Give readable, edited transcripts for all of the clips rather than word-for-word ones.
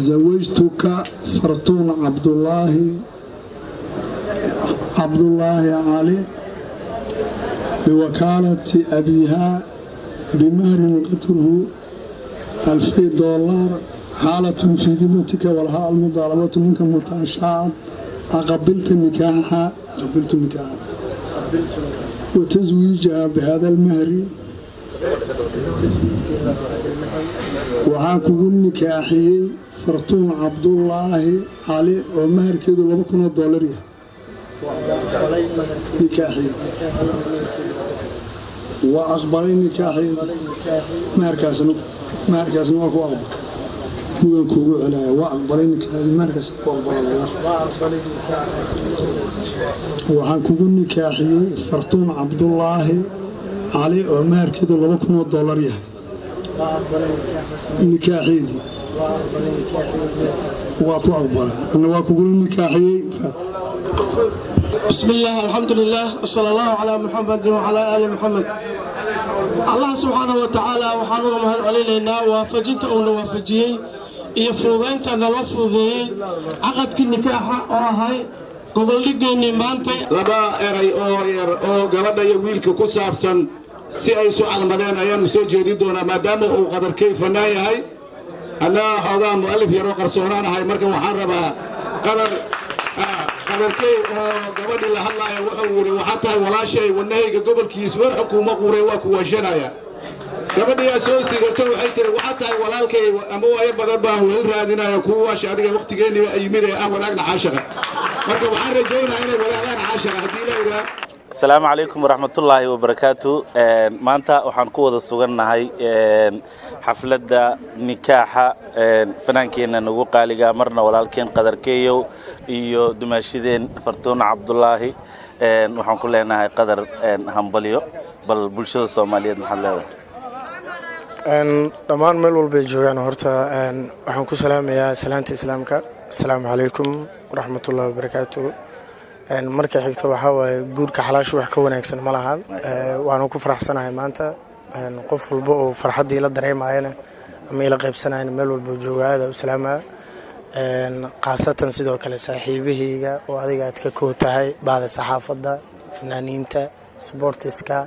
زوجتك فرتون عبد الله علي بوكالة أبيها بمهر قدره $2000 حالة في ذمتك ولها المطالبة منك متعشعة. أقبلت نكاحها وتزويجها بهذا المهر وعاكو نكاحي فرتون عبد الله علي ومهر كيدو $2,000 نكاحي وأقبلي نكاحي مهر كاسنو وكو أقبل مو كوغو عليا وأقبلي نكاحي مهر كاسنو وأقبل الله وعاكو نكاحي فرتون عبد الله علي ومهر كيدو $2,000 نكاحي دي واكو أقبل أنا واكو نكاحي بسم الله الحمد لله وصلى الله على محمد وعلى آل محمد. الله سبحانه وتعالى وحانونا مهد علينا وافجنت أو نوافجيه يفوضين تنوافذيه عقد كالنكاحة وهاي قبل لقيني مانتي لبا إري أو قرد يويلك كسابسا si ay soo calmadeen ayaanu soo jeedin doonaa maadaama uu qadarkay fanaayahay anaa xoogaa mu'alif yaroo qarsoonaanahay marka waxaan rabaa qadarkay oo gabadhii la hadlaaya wuxuu yidhi waxaa tahay walaashay wadnahayga gobolkiis weer xukuuma quurey waa ku waashanaya gabadhiyaa soo sigato waxay tiri waxaa tahay walaalkay ama waayo badan baan weli raadinaya kuwa waasha adiga waqtigeennii yimid ee ah wanaagna caashaqa marka waxaan rajaynayaa inay wanaaglaan caashaqa haddii la yidhaa. السلام عليكم ورحمة الله وبركاته. مانتا وحن قوة سجننا هاي حفلة نكاحة فنانكين نقول قالجا مرنا ولكن قدر كيو يو دمشقين فرتون عبد الله وحن كلنا هاي قدر همبليو بل بلشة الصومالية محلها. دمان ملول بيجوان هرتا وحن كسلام يا سلامتي إسلامك. السلام عليكم ورحمة الله وبركاته. markay xigto waxa waaye guurka xalaashu wax ka wanaagsan ma lahan waanu ku faraxsanahay maanta qof walba oo farxadii la dareemayna ama ila qaybsanayna meel walba joogaada u salaama qaasatan sidoo kale saaxiibahayga oo adiga aad ka kootahay baada saxaafadda fanaaniinta sportiska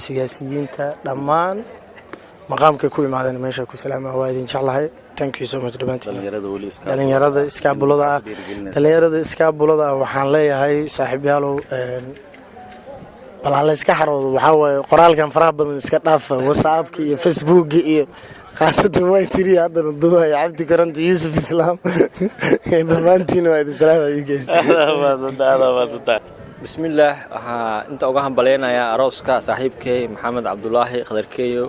siyaasiyiinta dhammaan maqaamka ku imaadeen meesha ku salaama waa idin jeclahay. Thank you so much. dhalinyarada iskaabulada waxaan leeyahay saaxiibayaalow bal iska xaroodo waxa waaye qoraalkan faraha badan iska dhaafa WhatsApp iyo Facebook iyo qaasatan way tiri hadana duubay Cabdi Karanta Yusuf Islaam dhamaantiin waa idin salaamay. بسم الله انت uga hambaleenaya arooska saaxiibkay Maxamed Cabdullaahi Qadarkeeyo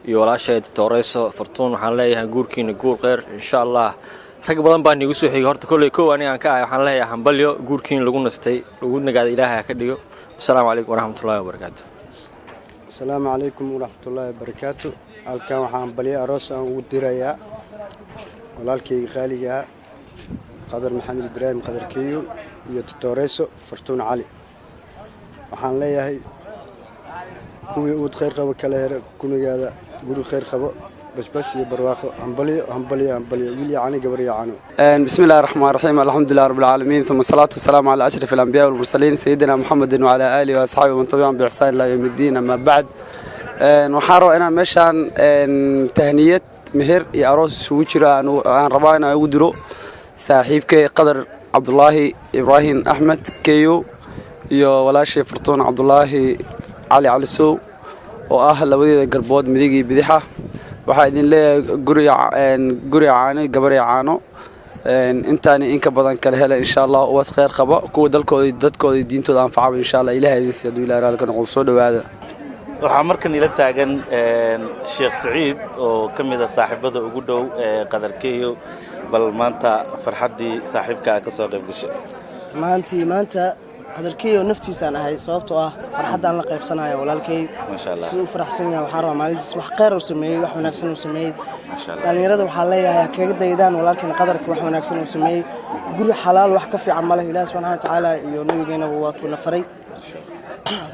iyo walaashay Torreso Fortune waxaan leeyahay guurkiina guur qeer insha Allah rag badan baan igu soo xigay horta kulay koowan aan ka ahay waxaan leeyahay hambalyo guurkiina lagu nastay lagu nagaada Ilaahay ka dhigo. Assalaamu alaykum warahmatullaahi wabarakaatuh. Assalaamu alaykum warahmatullaahi wabarakaatuh. halkan waxaan hambalyo aroos aan ugu dirayaa walaalkay qaaliga Qadar Maxamed Ibrahim Qadarkeeyo iyo Torreso Fortune Ali waxaan leeyahay kuwii uu khayr qabo kala heer kunagaada guri khayr qabo بشبش يبرواخ همبلي ويلي عاني قبر يعانو. بسم الله الرحمن الرحيم الحمد لله رب العالمين ثم الصلاة والسلام على أشرف الأنبياء والمرسلين سيدنا محمد وعلى آله وأصحابه ومن تبعهم بإحسان إلى يوم الدين. أما بعد وحارو أنا مشان تهنية مهر يا أروس وجرا عن ربانا يودرو صاحبك قدر عبد الله إبراهيم أحمد كيو يا ولاشي فرتون عبد الله علي علسو وأهل لودي قربود مديجي بديحة waxaa idin leeyahay guri caano gabar caano intaani in ka badan kala hela insha Allah oo khayr qaba kuwa dadkooda diintooda anfacaba insha Allah Ilaahay idin siiyo Ilaahay raalka noqdo soo dhawaada. waxaa markan ila taagan Sheikh Saciid oo kamid ah saaxiibada ugu dhow Qadarkeeyo bal maanta farxadii saaxiibka ka soo qayb gashay maanta qadarkeeyo naftiisaan ahay sababtoo ah farxadaan la qaybsanayo walaalkay ma sha Allah sidoo faraxsan yahay waxaan rabaa maalintiis wax qeyr u sameeyay wax wanaagsan u sameeyay ma sha Allah dhalinyarada waxaa leeyahay kaga daydaan walaalkay qadarka wax wanaagsan u sameeyay guri xalaal wax ka fiican ma leh Ilaahay subhanahu wa ta'ala iyo nabigeena waa tuu na faray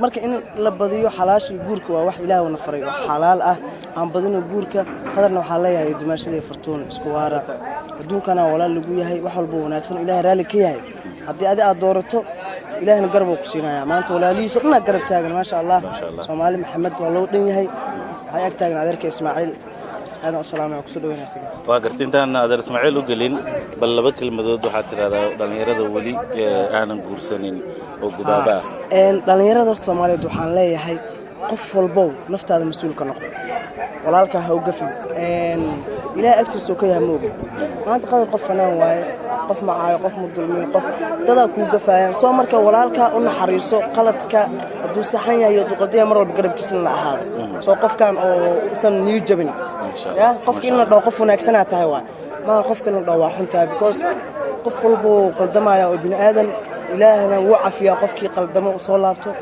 marka in la badiyo xalaashii guurka waa wax ilaahay na faray oo xalaal ah aan badino guurka qadarna waxa leeyahay dumaashadii fartuun isku waara adduunkana walaal lagu yahay wax walba wanaagsan ilaahay raali ka yahay haddii aad doorato ilaahna garab uu ku siinaya maanta walaalihiisa dhanna garab taagan ma sha Allah Soomaali Maxamed waa loo dhan yahay waxay ag taagan adeerka Ismaaciil هذا السلام عليكم كسر دوينا سجى. وقرتين هذا إسماعيل وقلين بل لبك المدود وحتى دلني رضا ولي أنا قرصنين وقبابة. دلني رضا الصومالي دوحان ليه هاي قف البو نفط هذا مسؤول كنق ولا لك هوقفي إلى أكثر سوكيها موجود ما أنت قادر قف أنا واي قف معاي قف مظلومين قف تدا كوقفة صومرك ولا لك أن حريصو قلتك دوس حيا يدقديها مرة بقرب كسلنا هذا سو قف كان أو سن نيو جبني يا قف كنا لو قف هناك سنة تهوى ما قف كنا لو واحد because قف قلبه قدمه يا ابن آدم إلهنا وقف يا قف كي قدمه وصلاته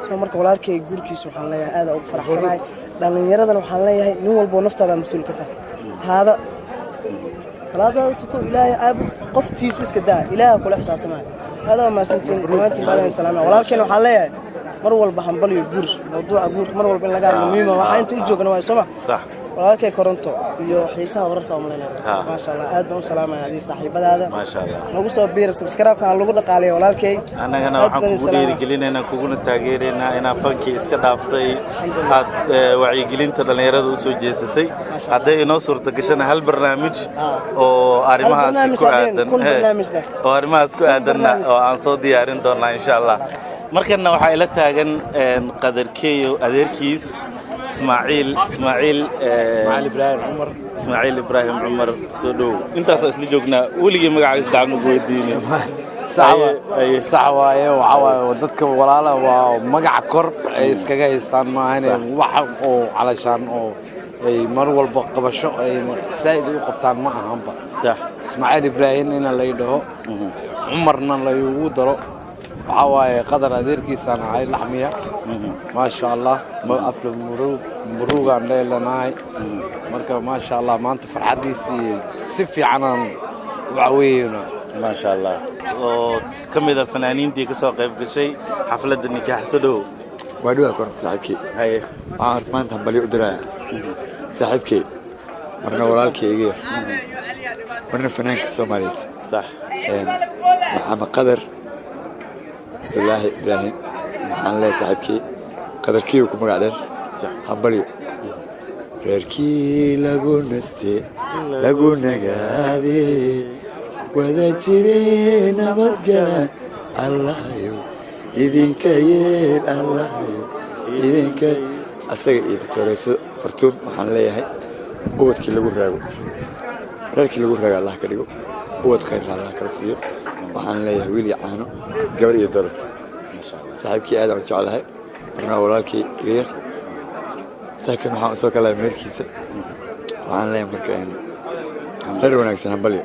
صومرك ولا لك يقول كي سبحان الله هذا أو فرح سناي لأن يردنا وحنا ليه نول بونفت هذا مسؤول كته هذا صلاة تقول إلهي أب قف تيسس كده إلهي كل حساب تمام هذا ما سنتين رومانتي بعد السلام ولكن وحنا ليه مرول بحنبلي يجور موضوع يجور مرول بين لقاء مهمة وحين تيجوا كنا سمع صح ولكن كورنتو iyo xiisaha wararka umaleeyo ma sha Allah aad baan u salaamayaa saaxiibadaada ma sha Allah nagu soo biir subscribe kan lagu dhaqaaleeyo walaalkay anagana waxaan kugu dhiirigelinaynaa kuguna taageeraynaa inaa fanki iska dhaaftay aad wacyigelinta dhalinyarada u soo jeesatay haday inoo suurta gashana hal barnaamij oo arimahaas ku aadan oo aan soo diyaarin doonaa insha Allah markana waxa ila taagan qadarkeeyo adeerkiis إسماعيل إبراهيم عمر سودو أنت أصلي جوجنا ولي ما قاعد تعمل قويديني صعوة وعوة ودتك ولا لا ومقع كر إسكجا يستان ما هني وحق أو علشان أو مر والبقبشة سيد وقبطان ما هم بقى إسماعيل إبراهيم إن الله يدهو عمرنا الله يودره وعوة قدر أديركي سنة هاي لحمية ما شاء الله ما أفلم مروق عن ليلة ناي مركب ما شاء الله ما أنت فرحتي سفي عنان وعوينا ما شاء الله كم إذا فنانين دي كسوق يبقى شيء حفلة النكاح سدو وادوها كنت صاحبكي هاي عارف ما أنت بلي قدرة صاحبكي مرنا ولالكي يجي مرنا فنانك الصوماليت صح محمد قدر الله إبراهيم عن الله صاحبكي قدر كيو كم قاعدين حبلي ركي لقون نستي لقون نجادي وذا جرين بدجنا الله يو إذن كيل الله يو إذن كي أصدق إذا ترى فرتون عن الله هاي قوت كي لقون راجو ركي لقون راجو الله كريو قوت خير الله كرسيو وحن الله ويلي عانو قبل يدرب صاحبكي قاعد على جعلها أنا ولاكي غير ساكن وحن سوق الله مركيسة وحن الله مركين غير وناكسن همبلي